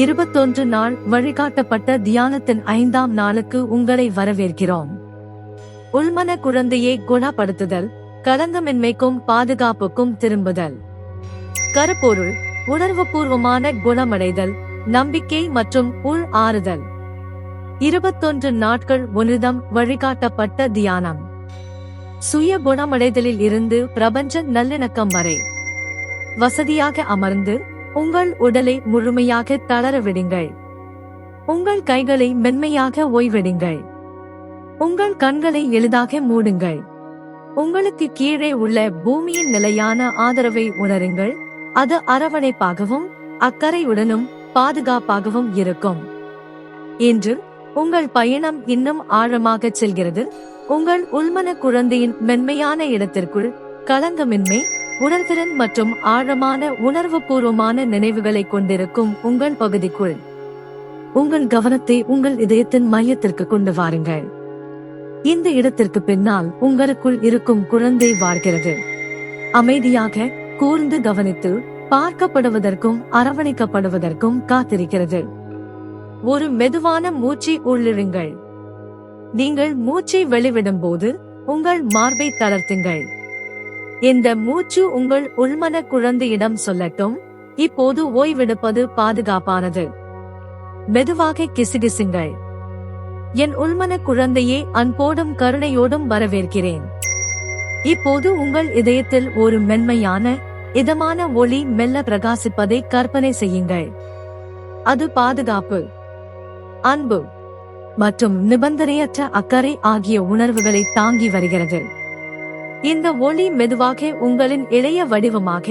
21 நாள் வழிகாட்டப்பட்ட தியானத்தின் 5ஆம் நாளுக்கு உங்களை வரவேற்கிறோம். உள்மன குழந்தையை குணப்படுத்துதல், களங்கமின்மைக்கும் பாதுகாப்புக்கும் திரும்புதல். கருப்பொருள்: உணர்வுபூர்வமான குணமடைதல், நம்பிக்கை மற்றும் உள் ஆறுதல். 21 நாட்கள் உன்னிடம் வழிகாட்டப்பட்ட தியானம். சுய குணமடைதலில் இருந்து பிரபஞ்ச நல்லிணக்கம் வரை. வசதியாக அமர்ந்து உங்கள் உடலை முழுமையாக தளர விடுங்கள். உங்கள் கைகளை மென்மையாக ஓய்வெடுங்கள். உங்கள் கண்களை எளிதாக மூடுங்கள். உங்களுக்கு கீழே உள்ள பூமியின் நிலையான ஆதரவை உணருங்கள். அது அரவணைப்பாகவும் அக்கறையுடனும் பாதுகாப்பாகவும் இருக்கும். இன்று உங்கள் பயணம் இன்னும் ஆழமாக செல்கிறது. உங்கள் உள்மன குழந்தையின் மென்மையான இடத்திற்குள், களங்கமின்மை, உணர்திறன் மற்றும் ஆழமான உணர்வுபூர்வமான நினைவுகளை கொண்டிருக்கும் உங்கள் பகுதிக்குள். உங்கள் கவனத்தை உங்கள் இதயத்தின் மையத்திற்கு கொண்டு வாருங்கள். இந்த இடத்திற்கு பின்னால் உங்களுக்குள் இருக்கும் குழந்தை வாழ்கிறது. அமைதியாக, கூர்ந்து கவனித்து, பார்க்கப்படுவதற்கும் அரவணைக்கப்படுவதற்கும் காத்திருக்கிறது. ஒரு மெதுவான மூச்சை உள்ளிழுங்கள். நீங்கள் மூச்சை வெளிவிடும் போது உங்கள் மார்பை தளர்த்துங்கள். இந்த மூச்சு உங்கள் உள்மன குழந்தையிடம் சொல்லட்டும், இப்போது ஓய்வெடுப்பது பாதுகாப்பானது. மெதுவாக கிசுகிசுங்கள். என் உள்மன குழந்தையே, அன்போடும் கருணையோடும் வரவேற்கிறேன். இப்போது உங்கள் இதயத்தில் ஒரு மென்மையான, இதமான ஒளி மெல்ல பிரகாசிப்பதை கற்பனை செய்யுங்கள். அது பாதுகாப்பு, அன்பு மற்றும் நிபந்தனையற்ற அக்கறை ஆகிய உணர்வுகளை தாங்கி வருகிறது. இந்த ஒளி மெதுவாக உங்களின் இளைய வடிவமாக,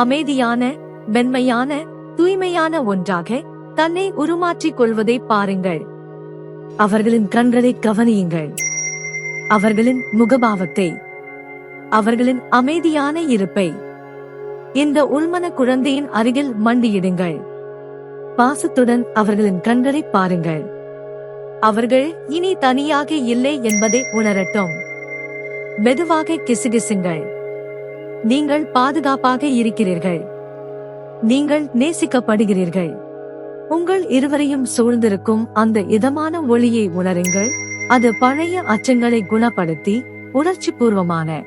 அமைதியான, மென்மையான, தூய்மையான ஒன்றாக தன்னை உருமாற்றிக் கொள்வதை பாருங்கள். அவர்களின் கண்களை கவனியுங்கள். அவர்களின் முகபாவத்தை, அவர்களின் அமைதியான இருப்பை. இந்த உள்மன குழந்தையின் அருகில் மண்டியிடுங்கள். பாசத்துடன் அவர்களின் கண்களை பாருங்கள். அவர்கள் இனி தனியாக இல்லை என்பதை உணரட்டும். மெதுவாக கிசுகிசுங்கள். நீங்கள் பாதுகாப்பாக இருக்கிறீர்கள். நீங்கள் நேசிக்கப்படுகிறீர்கள். உங்கள் இருவரையும் சூழ்ந்திருக்கும் அந்த இதமான ஒளியை உணருங்கள். அது பழைய அச்சங்களை குணப்படுத்தி உணர்ச்சிபூர்வமான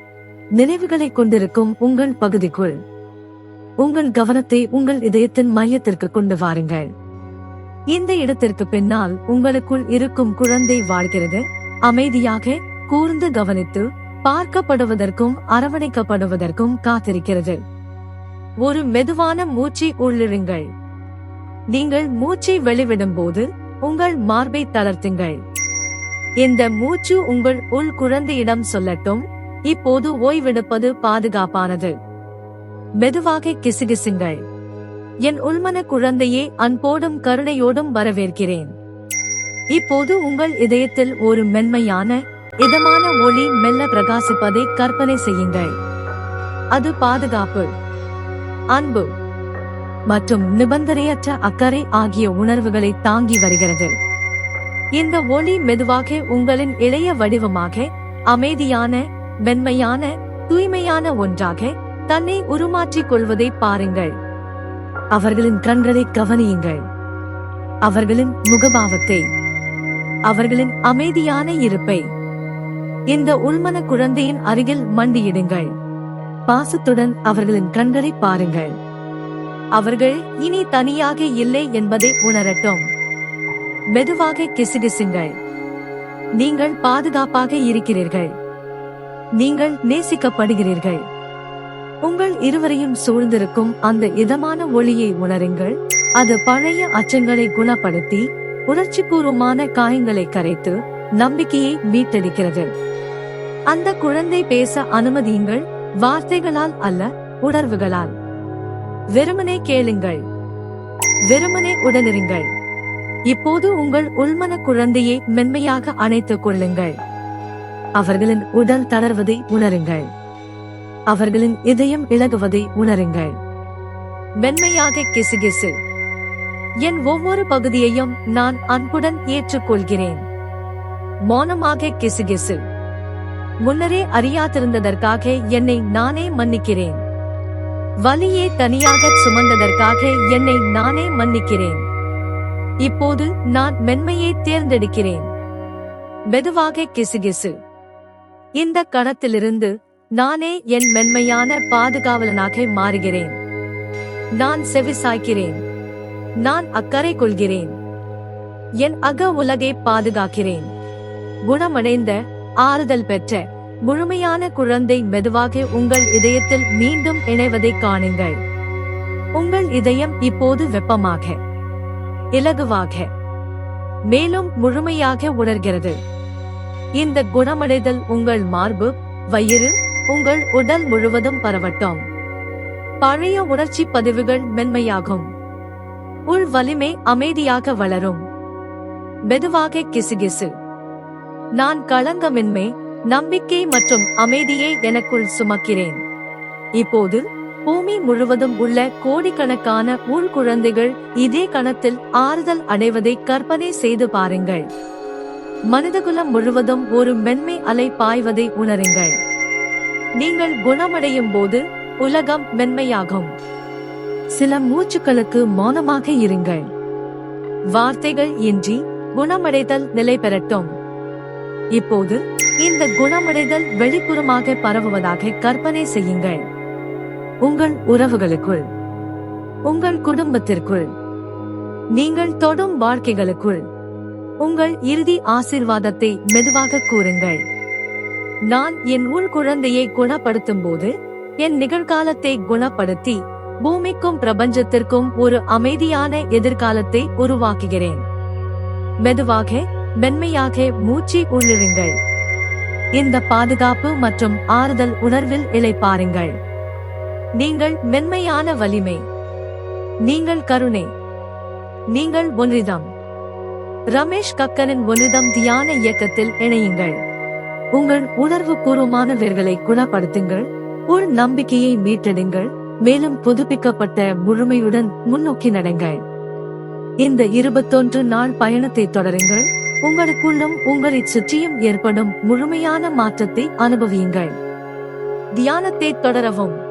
நினைவுகளை கொண்டிருக்கும் உங்கள் பகுதிக்குள். உங்கள் கவனத்தை உங்கள் இதயத்தின் மையத்திற்கு கொண்டு வாருங்கள். இந்த இடத்திற்கு பின்னால் உங்களுக்குள் இருக்கும் குழந்தை வாழ்கிறது. அமைதியாக, கூர்ந்து கவனித்து, பார்க்கப்படுவதற்கும் அரவணைக்கப்படுவதற்கும் காத்திருக்கிறது. ஒரு மெதுவான மூச்சை உள்ளிழுங்கள். நீங்கள் மூச்சை வெளிவிடும் போது உங்கள் மார்பை தளர்த்துங்கள். இந்த மூச்சு உங்கள் உள் குழந்தையிடம் சொல்லட்டும், இப்போது ஓய்வெடுப்பது பாதுகாப்பானது. மெதுவாக கிசுகிசுங்கள். என் உள்மன குழந்தையே, அன்போடும் கருணையோடும் வரவேற்கிறேன். இப்போது உங்கள் இதயத்தில் ஒரு மென்மையான, இதமான ஒளி மெல்ல பிரகாசிப்பதை கற்பனை செய்யுங்கள். அது பாதுகாப்பு, அன்பு மற்றும் நிபந்தனையற்ற அக்கறை ஆகிய உணர்வுகளை தாங்கி வருகிறது. இந்த ஒளி மெதுவாக உங்களின் இளைய வடிவமாக, அமைதியான, மென்மையான, தூய்மையான ஒன்றாக தன்னை உருமாற்றிக் கொள்வதை பாருங்கள். அவர்களின் கண்களை கவனியுங்கள். அவர்களின் முகபாவத்தை, அவர்களின் அமைதியான இருப்பை. இந்த உள்மன குழந்தையின் அருகில் மண்டியிடுங்கள். பாசத்துடன் அவர்களின் கண்களை பாருங்கள். அவர்கள் இனி தனியாக இல்லை என்பதை உணரட்டும். மெதுவாக கிசுகிசுங்கள். நீங்கள் பாதுகாப்பாக இருக்கிறீர்கள். நீங்கள் நேசிக்கப்படுகிறீர்கள். உங்கள் இருவரையும் சூழ்ந்திருக்கும் அந்த இதமான ஒளியை உணருங்கள். அது பழைய அச்சங்களை குணப்படுத்தி உணர்ச்சிபூர்வமான காயங்களை கரைத்து நம்பிக்கையை மீட்டெடுக்கிறது. அந்த குழந்தை பேச அனுமதியுங்கள். வார்த்தைகளால் அல்ல, உணர்வுகளால். வெறுமனே கேளுங்கள். வெறுமனே உடனிருங்கள். இப்போது உங்கள் உள்மன குழந்தையை மென்மையாக அணைத்துக் கொள்ளுங்கள். அவர்களின் உடல் தளர்வதை உணருங்கள். அவர்களின் இதயம் இளகுவதை உணருங்கள். மென்மையாக கிசுகிசு. என் ஒவ்வொரு பகுதியையும் நான் அன்புடன் ஏற்றுக்கொள்கிறேன். மௌனமாக கிசுகிசு. முன்னரே அறியாதிருந்ததற்காக என்னை நானே மன்னிக்கிறேன். வலியை தனியாக சுமந்ததற்காக என்னை நானே மன்னிக்கிறேன். இப்போது நான் மென்மையை தேர்ந்தெடுக்கிறேன். மெதுவாக கிசுகிசு. இந்த கணத்திலிருந்து நானே என் மென்மையான பாதுகாவலனாக மாறுகிறேன். நான் செவிசாய்க்கிறேன். நான் அக்கறை கொள்கிறேன். என் அக உலகை பாதுகாக்கிறேன். குணமடைந்த, ஆறுதல் பெற்ற, முழுமையான குழந்தை மெதுவாக உங்கள் இதயத்தில் மீண்டும் இணைவதைக் காணுங்கள். உங்கள் இதயம் இப்போது வெப்பமாக, இலகுவாக, மேலும் முழுமையாக உணர்கிறது. இந்த குணமடைதல் உங்கள் மார்பு, வயிறு, உங்கள் உடல் முழுவதும் பரவட்டும். பழைய உணர்ச்சி பதிவுகள் மென்மையாகும். உள் வலிமை அமைதியாக வளரும். மெதுவாக கிசுகிசு. நான் களங்கமின்மை, நம்பிக்கை மற்றும் அமைதியை எனக்குள் சுமக்கிறேன். இப்போது பூமி முழுவதும் உள்ள கோடிக்கணக்கான உள் குழந்தைகள் இதே கணத்தில் ஆறுதல் அடைவதை கற்பனை செய்து பாருங்கள். மனிதகுலம் முழுவதும் ஒரு மென்மை அலை பாய்வதை உணருங்கள். நீங்கள் குணமடையும் போது உலகம் மென்மையாகும். சில மூச்சுக்களுக்கு மௌனமாக இருங்கள். வார்த்தைகள் இன்றி குணமடைதல் நிலை பெறட்டும். இப்போது இந்த குணமடைதல் வெளிப்புறமாக பரவுவதாக கற்பனை செய்யுங்கள். உங்கள் உறவுகளுக்குள், உங்கள் குடும்பத்திற்குள், நீங்கள் தொடும் வாழ்க்கைகளுக்குள். உங்கள் இறுதி ஆசீர்வாதத்தை மெதுவாக கூறுங்கள். நான் என் உள் குழந்தையை குணப்படுத்தும் போது என் நிகழ்காலத்தை குணப்படுத்தி பூமிக்கும் பிரபஞ்சத்திற்கும் ஒரு அமைதியான எதிர்காலத்தை உருவாக்குகிறேன். மெதுவாக, மென்மையாக மூச்சு உள்ளிழுங்கள். இந்த பாதுகாப்பு மற்றும் ஆறுதல் உணர்வில் இளைப்பாருங்கள். நீங்கள் மென்மையான வலிமை. நீங்கள் கருணை. நீங்கள் ஒன்றிதம். ரமேஷ் கக்கனின் ஒன்றிதம் தியான இயக்கத்தில் இணையுங்கள். உங்கள் உணர்வு பூர்வமான வேர்களை குணப்படுத்துங்கள். உள் நம்பிக்கையை மீட்டெடுங்கள். மேலும் புதுப்பிக்கப்பட்ட முழுமையுடன் முன்னோக்கி நடங்கள். இந்த 21 நாள் பயணத்தை தொடருங்கள். உங்களுக்குள்ளும் உங்களைச் சுற்றியும் ஏற்படும் முழுமையான மாற்றத்தை அனுபவியுங்கள். தியானத்தை தொடரவும்.